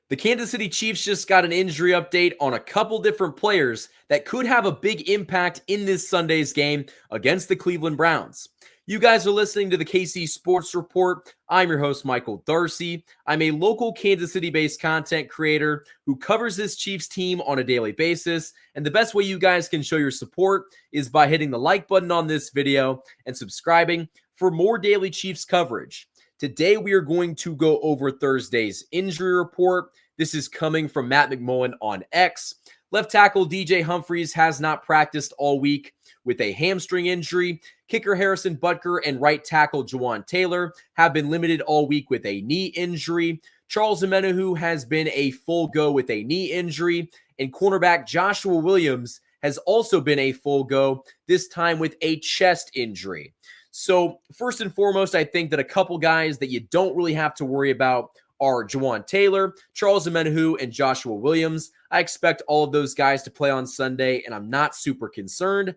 The Kansas City Chiefs just got an injury update on a couple different players that could have a big impact in this Sunday's game against the Cleveland Browns. You guys are listening to the KC Sports Report. I'm your host, Michael Darcy. I'm a local Kansas City-based content creator who covers this Chiefs team on a daily basis. And the best way you guys can show your support is by hitting the like button on this video and subscribing for more daily Chiefs coverage. Today, we are going to go over Thursday's injury report. This is coming from Matt McMullen on X. Left tackle DJ Humphries has not practiced all week with a hamstring injury. Kicker Harrison Butker and right tackle Jawaan Taylor have been limited all week with a knee injury. Charles Omenihu has been a full go with a knee injury. And cornerback Joshua Williams has also been a full go, this time with a chest injury. So first and foremost, I think that a couple guys that you don't really have to worry about are Jawaan Taylor, Charles Omenihu, and Joshua Williams. I expect all of those guys to play on Sunday, and I'm not super concerned.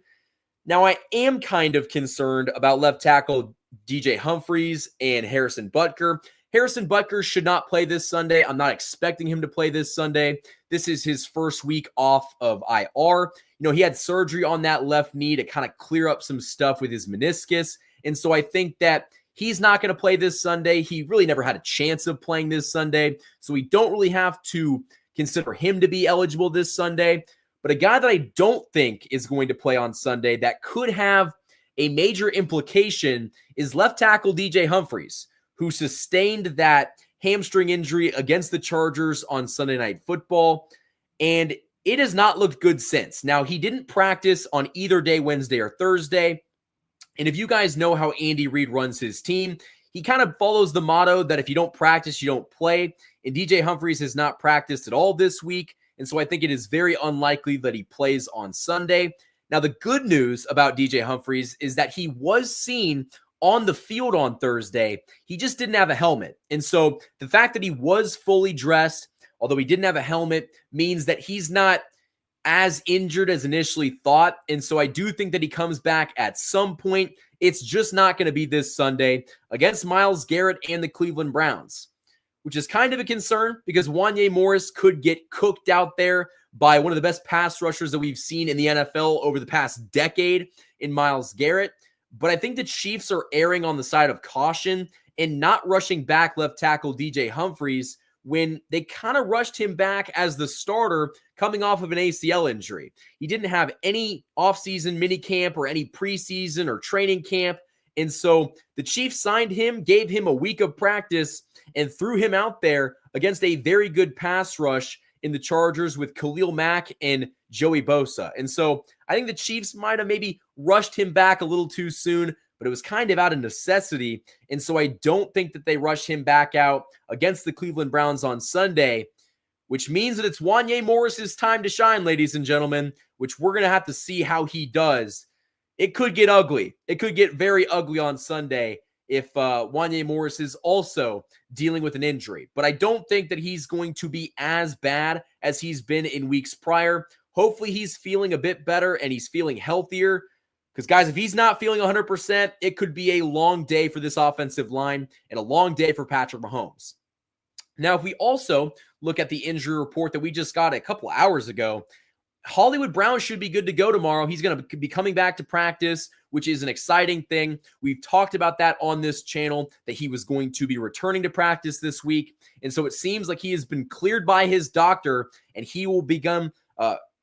Now, I am kind of concerned about left tackle DJ Humphries and Harrison Butker. Harrison Butker should not play this Sunday. I'm not expecting him to play this Sunday. This is his first week off of IR. He had surgery on that left knee to kind of clear up some stuff with his meniscus. And so I think that he's not going to play this Sunday. He really never had a chance of playing this Sunday. So we don't really have to consider him to be eligible this Sunday. But a guy that I don't think is going to play on Sunday that could have a major implication is left tackle DJ Humphries, who sustained that hamstring injury against the Chargers on Sunday Night Football. And it has not looked good since. Now, he didn't practice on either day, Wednesday or Thursday. And if you guys know how Andy Reid runs his team, he kind of follows the motto that if you don't practice, you don't play. And DJ Humphries has not practiced at all this week. And so I think it is very unlikely that he plays on Sunday. Now, the good news about DJ Humphries is that he was seen on the field on Thursday. He just didn't have a helmet. And so the fact that he was fully dressed, although he didn't have a helmet, means that he's not as injured as initially thought. And so I do think that he comes back at some point. It's just not going to be this Sunday against Myles Garrett and the Cleveland Browns, which is kind of a concern because Wanya Morris could get cooked out there by one of the best pass rushers that we've seen in the NFL over the past decade in Myles Garrett. But I think the Chiefs are erring on the side of caution and not rushing back left tackle DJ Humphries when they kind of rushed him back as the starter coming off of an ACL injury. He didn't have any offseason minicamp or any preseason or training camp. And so the Chiefs signed him, gave him a week of practice, and threw him out there against a very good pass rush in the Chargers with Khalil Mack and Joey Bosa. And so I think the Chiefs might have maybe rushed him back a little too soon, but it was kind of out of necessity. And so I don't think that they rush him back out against the Cleveland Browns on Sunday, which means that it's Wanya Morris's time to shine, ladies and gentlemen, which we're going to have to see how he does. It could get ugly. It could get very ugly on Sunday if Wanya Morris is also dealing with an injury. But I don't think that he's going to be as bad as he's been in weeks prior. Hopefully he's feeling a bit better and he's feeling healthier. Because, guys, if he's not feeling 100%, it could be a long day for this offensive line and a long day for Patrick Mahomes. Now, if we also look at the injury report that we just got a couple hours ago, Hollywood Brown should be good to go tomorrow. He's going to be coming back to practice, which is an exciting thing. We've talked about that on this channel, that he was going to be returning to practice this week. And so it seems like he has been cleared by his doctor, and he will become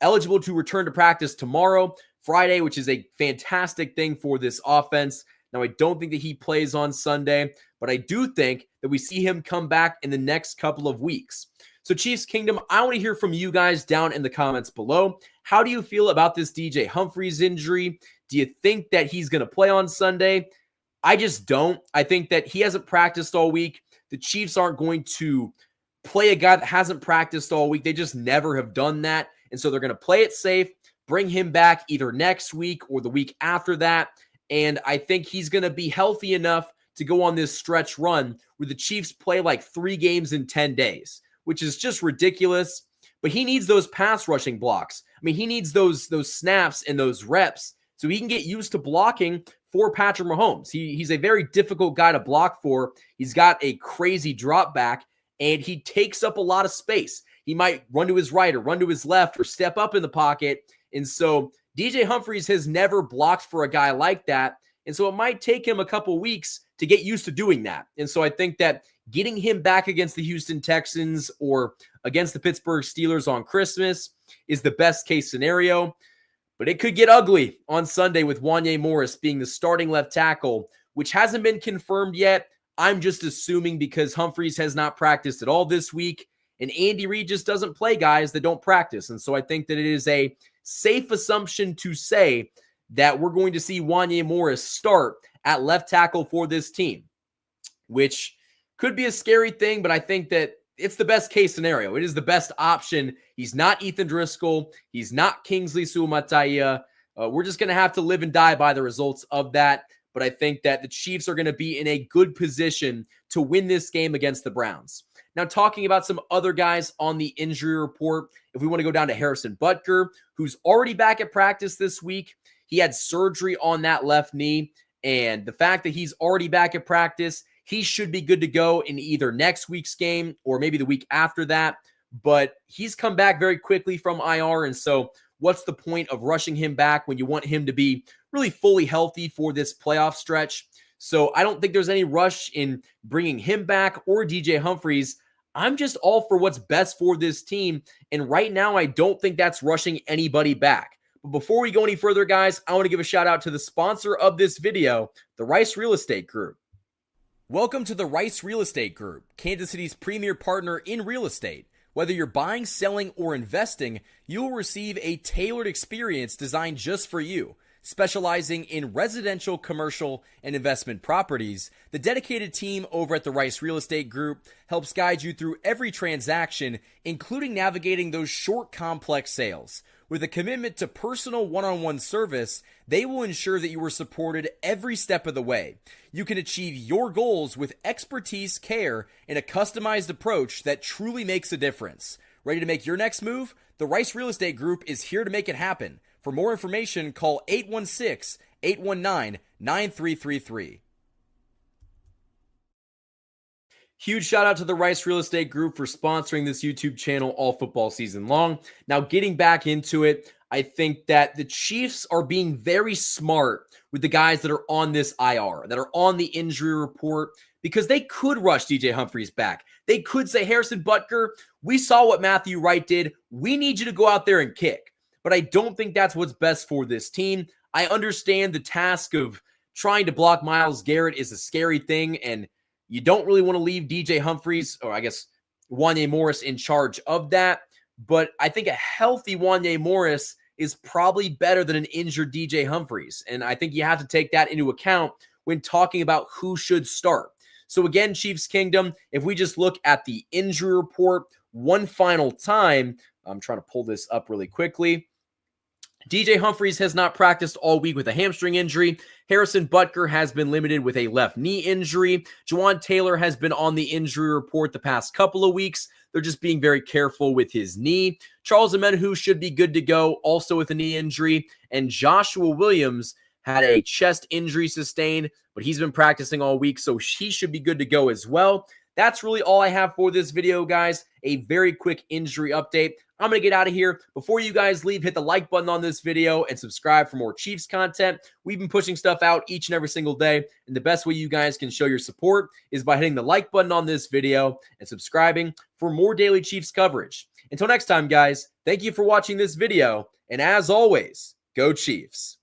eligible to return to practice tomorrow, Friday, which is a fantastic thing for this offense. Now, I don't think that he plays on Sunday, but I do think that we see him come back in the next couple of weeks. So Chiefs Kingdom, I want to hear from you guys down in the comments below. How do you feel about this DJ Humphries injury? Do you think that he's going to play on Sunday? I just don't. I think that he hasn't practiced all week. The Chiefs aren't going to play a guy that hasn't practiced all week. They just never have done that. And so they're going to play it safe, bring him back either next week or the week after that. And I think he's going to be healthy enough to go on this stretch run where the Chiefs play like 3 games in 10 days, which is just ridiculous. But he needs those pass rushing blocks. I mean, he needs those snaps and those reps so he can get used to blocking for Patrick Mahomes. He's a very difficult guy to block for. He's got a crazy drop back, and he takes up a lot of space. He might run to his right or run to his left or step up in the pocket. And so DJ Humphries has never blocked for a guy like that. And so it might take him a couple weeks to get used to doing that. And so I think that getting him back against the Houston Texans or against the Pittsburgh Steelers on Christmas is the best case scenario. But it could get ugly on Sunday with Wanya Morris being the starting left tackle, which hasn't been confirmed yet. I'm just assuming because Humphries has not practiced at all this week, and Andy Reid just doesn't play guys that don't practice. And so I think that it is a safe assumption to say that we're going to see Wanya Morris start at left tackle for this team, which could be a scary thing, but I think that it's the best case scenario. It is the best option. He's not Ethan Driscoll. He's not Kingsley Suamataia. We're just going to have to live and die by the results of that. But I think that the Chiefs are going to be in a good position to win this game against the Browns. Now, talking about some other guys on the injury report, if we want to go down to Harrison Butker, who's already back at practice this week. He had surgery on that left knee, and the fact that he's already back at practice, he should be good to go in either next week's game or maybe the week after that. But he's come back very quickly from IR, and so what's the point of rushing him back when you want him to be really fully healthy for this playoff stretch? So I don't think there's any rush in bringing him back or DJ Humphries. I'm just all for what's best for this team, and right now I don't think that's rushing anybody back. But before we go any further, guys, I want to give a shout out to the sponsor of this video, the Rice Real Estate Group. Welcome to the Rice Real Estate Group, Kansas City's premier partner in real estate. Whether you're buying, selling, or investing, you will receive a tailored experience designed just for you. Specializing in residential, commercial, and investment properties, the dedicated team over at the Rice Real Estate Group helps guide you through every transaction, including navigating those short, complex sales. With a commitment to personal one-on-one service, they will ensure that you are supported every step of the way. You can achieve your goals with expertise, care, and a customized approach that truly makes a difference. Ready to make your next move? The Rice Real Estate Group is here to make it happen. For more information, call 816-819-9333. Huge shout out to the Rice Real Estate Group for sponsoring this YouTube channel all football season long. Now, getting back into it, I think that the Chiefs are being very smart with the guys that are on this IR, that are on the injury report, because they could rush DJ Humphries back. They could say, Harrison Butker, we saw what Matthew Wright did. We need you to go out there and kick. But I don't think that's what's best for this team. I understand the task of trying to block Myles Garrett is a scary thing, and you don't really want to leave DJ Humphries, or I guess Wanya Morris, in charge of that. But I think a healthy Wanya Morris is probably better than an injured DJ Humphries. And I think you have to take that into account when talking about who should start. So again, Chiefs Kingdom, if we just look at the injury report one final time, I'm trying to pull this up really quickly. DJ Humphries has not practiced all week with a hamstring injury. Harrison Butker has been limited with a left knee injury. Jawan Taylor has been on the injury report the past couple of weeks. They're just being very careful with his knee. Charles Omenihu should be good to go, also with a knee injury. And Joshua Williams had a chest injury sustained, but he's been practicing all week, so he should be good to go as well. That's really all I have for this video, guys. A very quick injury update. I'm going to get out of here. Before you guys leave, hit the like button on this video and subscribe for more Chiefs content. We've been pushing stuff out each and every single day, and the best way you guys can show your support is by hitting the like button on this video and subscribing for more daily Chiefs coverage. Until next time, guys, thank you for watching this video, and as always, go Chiefs.